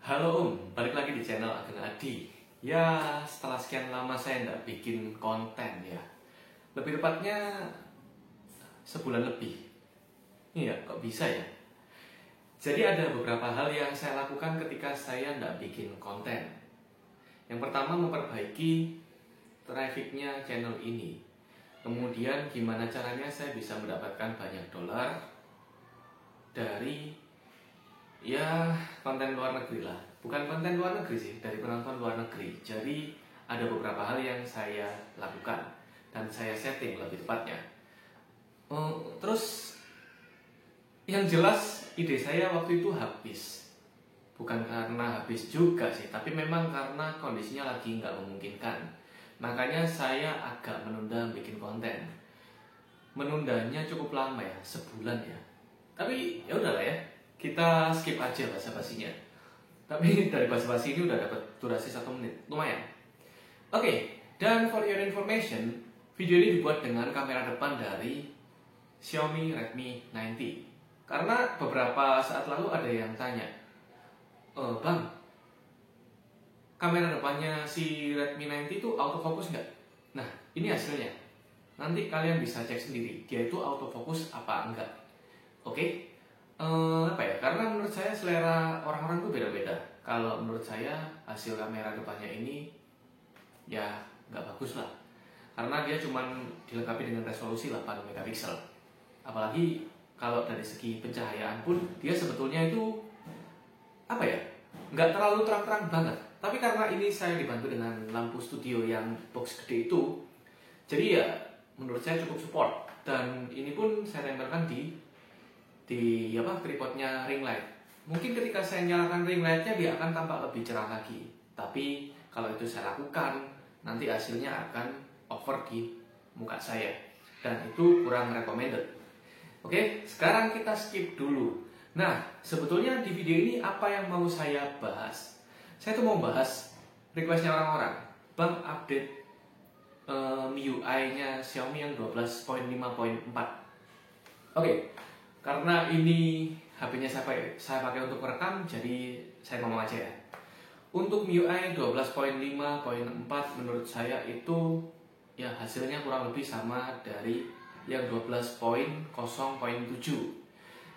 Halo balik lagi di channel Ageng Adi. Ya, setelah sekian lama saya nggak bikin konten ya. Lebih tepatnya sebulan lebih. Iya, kok bisa ya? Jadi ada beberapa hal yang saya lakukan ketika saya nggak bikin konten. Yang pertama, memperbaiki trafficnya channel ini. Kemudian gimana caranya saya bisa mendapatkan banyak dolar dari konten luar negeri lah. Bukan konten luar negeri sih, dari penonton luar negeri. Jadi ada beberapa hal yang saya lakukan dan saya setting lebih tepatnya. Terus yang jelas ide saya waktu itu habis. Bukan karena habis juga sih, tapi memang karena kondisinya lagi nggak memungkinkan. Makanya saya agak menunda bikin konten. Menundanya cukup lama ya, sebulan ya. Tapi ya udahlah ya, kita skip aja basa-basinya. Tapi dari basa-basi ini udah dapat durasi 1 menit, lumayan. Oke, dan for your information, video ini dibuat dengan kamera depan dari Xiaomi Redmi 90. Karena beberapa saat lalu ada yang tanya, Bang, kamera depannya si Redmi 90 itu autofocus nggak? Nah, ini hasilnya. Nanti kalian bisa cek sendiri, dia itu autofocus apa enggak. Oke? Karena menurut saya selera orang-orang itu beda-beda. Kalau menurut saya hasil kamera depannya ini ya nggak bagus lah, karena dia cuma dilengkapi dengan resolusi 8 megapiksel. Apalagi kalau dari segi pencahayaan pun dia sebetulnya itu nggak terlalu terang-terang banget. Tapi karena ini saya dibantu dengan lampu studio yang box gede itu, jadi ya menurut saya cukup support. Dan ini pun saya tempelkan di tripodnya ring light. Mungkin ketika saya nyalakan ring lightnya dia akan tampak lebih cerah lagi. Tapi kalau itu saya lakukan, nanti hasilnya akan over di muka saya, dan itu kurang recommended. Oke, sekarang kita skip dulu. Nah, sebetulnya di video ini apa yang mau saya bahas? Saya tuh mau bahas requestnya orang-orang. Bang, update MIUI-nya Xiaomi yang 12.5.4. Oke, karena ini HP-nya saya pakai untuk merekam, jadi saya ngomong aja ya. Untuk MIUI 12.5.4 menurut saya itu ya hasilnya kurang lebih sama dari yang 12.0.7.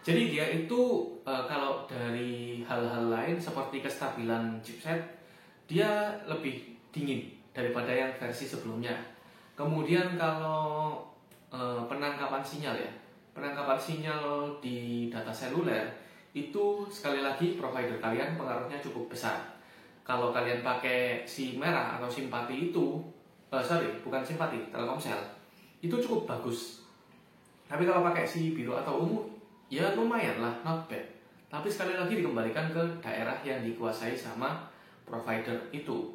Jadi dia itu kalau dari hal-hal lain seperti kestabilan chipset, dia lebih dingin daripada yang versi sebelumnya. Kemudian kalau penangkapan sinyal ya, penangkapan sinyal di data seluler itu sekali lagi provider kalian pengaruhnya cukup besar. Kalau kalian pakai SIM merah atau simpati itu, bukan simpati, Telkomsel, itu cukup bagus. Tapi kalau pakai si biru atau ungu, ya lumayan lah, not bad. Tapi sekali lagi dikembalikan ke daerah yang dikuasai sama provider itu.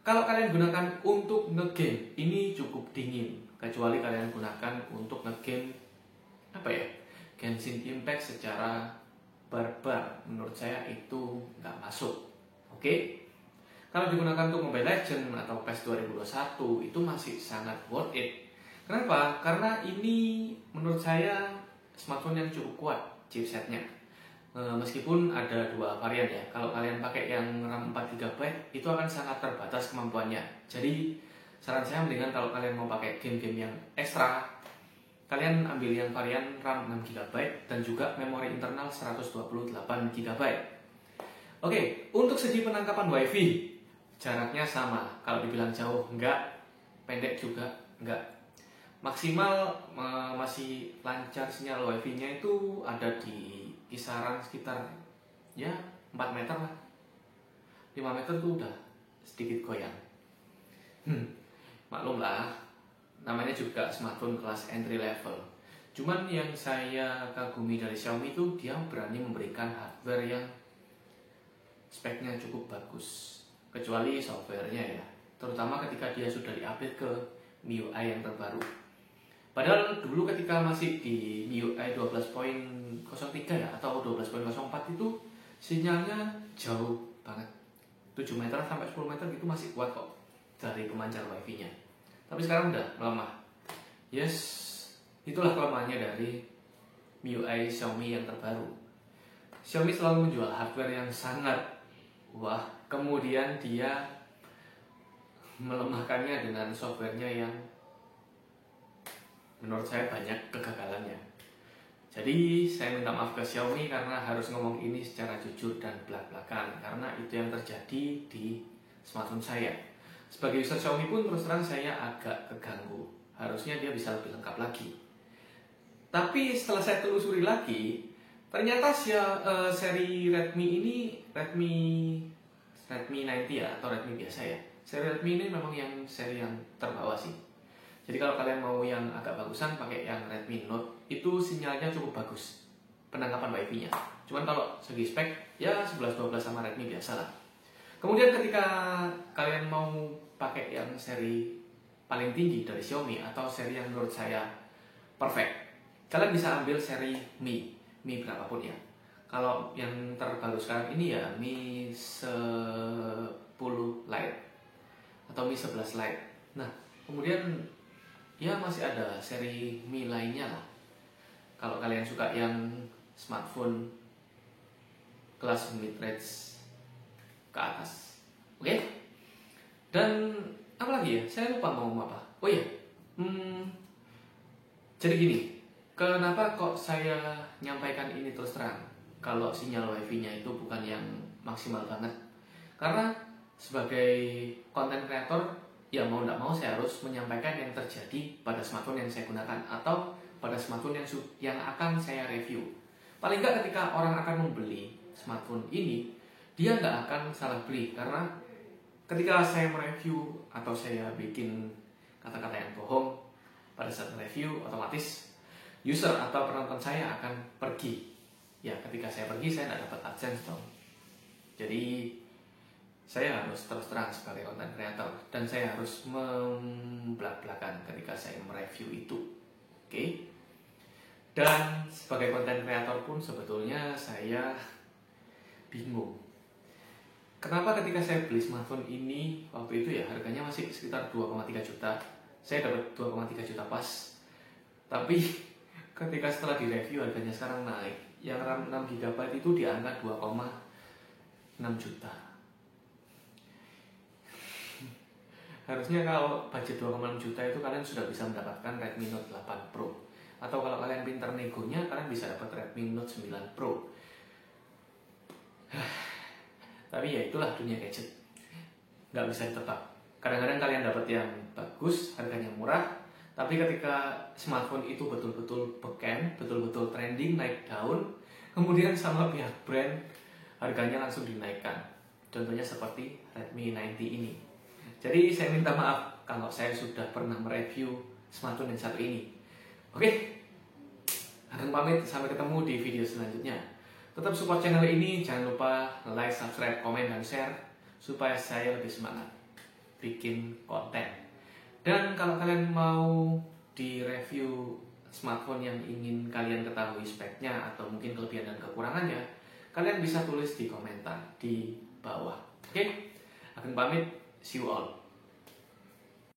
Kalau kalian gunakan untuk ngegame, ini cukup dingin. Kecuali kalian gunakan untuk ngegame Genshin Impact secara barbar, menurut saya itu nggak masuk. Oke? Kalau digunakan untuk Mobile Legends atau PES 2021 itu masih sangat worth it. Kenapa? Karena ini menurut saya smartphone yang cukup kuat chipsetnya. Meskipun ada 2 varian ya. Kalau kalian pakai yang RAM 4GB itu akan sangat terbatas kemampuannya. Jadi saran saya mendingan kalau kalian mau pakai game-game yang ekstra, kalian ambil yang varian RAM 6GB dan juga memori internal 128GB. Oke, untuk segi penangkapan WiFi jaraknya sama. Kalau dibilang jauh enggak, pendek juga enggak. Maksimal masih lancar sinyal WiFi-nya itu ada di kisaran sekitar 4 meter lah. 5 meter tuh udah sedikit goyang. Maklum lah, namanya juga smartphone kelas entry level. Cuman yang saya kagumi dari Xiaomi itu dia berani memberikan hardware yang speknya cukup bagus, kecuali softwarenya ya, terutama ketika dia sudah diupdate ke MIUI yang terbaru. Padahal dulu ketika masih di MIUI 12.03 ya atau 12.04 itu sinyalnya jauh banget, 7 meter sampai 10 meter gitu masih kuat kok dari pemancar wifi-nya. Tapi sekarang udah melemah. Yes, itulah kelemahannya dari MIUI Xiaomi yang terbaru. Xiaomi selalu menjual hardware yang sangat Wah, kemudian dia melemahkannya dengan softwarenya yang menurut saya banyak kegagalannya. Jadi saya minta maaf ke Xiaomi karena harus ngomong ini secara jujur dan belak-belakan, karena itu yang terjadi di smartphone saya. Sebagai user Xiaomi pun terus terang saya agak keganggu. Harusnya dia bisa lebih lengkap lagi. Tapi setelah saya telusuri lagi, ternyata seri Redmi ini Redmi 90 ya, atau Redmi biasa ya. Seri Redmi ini memang yang seri yang terbawah sih. Jadi kalau kalian mau yang agak bagusan pakai yang Redmi Note, itu sinyalnya cukup bagus, penangkapan WiFi-nya. Cuman kalau segi spek ya 11-12 sama Redmi biasa lah. Kemudian ketika kalian mau pakai yang seri paling tinggi dari Xiaomi atau seri yang menurut saya perfect, kalian bisa ambil seri Mi berapapun ya. Kalau yang terbaru sekarang ini ya Mi 10 Lite atau Mi 11 Lite. Nah, kemudian ya masih ada seri Mi lainnya lah. Kalau kalian suka yang smartphone kelas mid-range ke atas. Oke? Dan apa lagi ya? Saya lupa mau ngomong apa. Oh iya. Jadi gini, kenapa kok saya nyampaikan ini terus terang? Kalau sinyal wifi-nya itu bukan yang maksimal banget. Karena sebagai konten kreator, ya mau tidak mau saya harus menyampaikan yang terjadi pada smartphone yang saya gunakan atau pada smartphone yang akan saya review. Paling nggak ketika orang akan membeli smartphone ini, dia nggak akan salah beli, karena ketika saya mereview atau saya bikin kata-kata yang bohong pada saat review, otomatis user atau penonton saya akan pergi. Ya ketika saya pergi saya nggak dapat AdSense dong. Jadi saya harus terus terang sebagai content creator dan saya harus membelak-belakan ketika saya mereview itu. Oke? Dan sebagai content creator pun sebetulnya saya bingung. Kenapa ketika saya beli smartphone ini waktu itu ya harganya masih sekitar 2,3 juta. Saya dapat 2,3 juta pas. Tapi ketika setelah direview harganya sekarang naik. Yang RAM 6GB itu di angka 2,6 juta. Harusnya kalau budget 2,6 juta itu kalian sudah bisa mendapatkan Redmi Note 8 Pro. Atau kalau kalian pintar negonya, kalian bisa dapat Redmi Note 9 Pro. Tapi ya itulah dunia gadget. Nggak bisa ditebak. Kadang-kadang kalian dapat yang bagus, harganya murah. Tapi ketika smartphone itu betul-betul beken, betul-betul trending, naik daun, kemudian sama pihak brand, harganya langsung dinaikkan. Contohnya seperti Redmi 90 ini. Jadi saya minta maaf kalau saya sudah pernah mereview smartphone yang satu ini. Oke, akan pamit, sampai ketemu di video selanjutnya. Tetap support channel ini, jangan lupa like, subscribe, komen, dan share supaya saya lebih semangat bikin konten. Dan kalau kalian mau di review smartphone yang ingin kalian ketahui speknya atau mungkin kelebihan dan kekurangannya, kalian bisa tulis di komentar di bawah. Oke, akan pamit. See you all.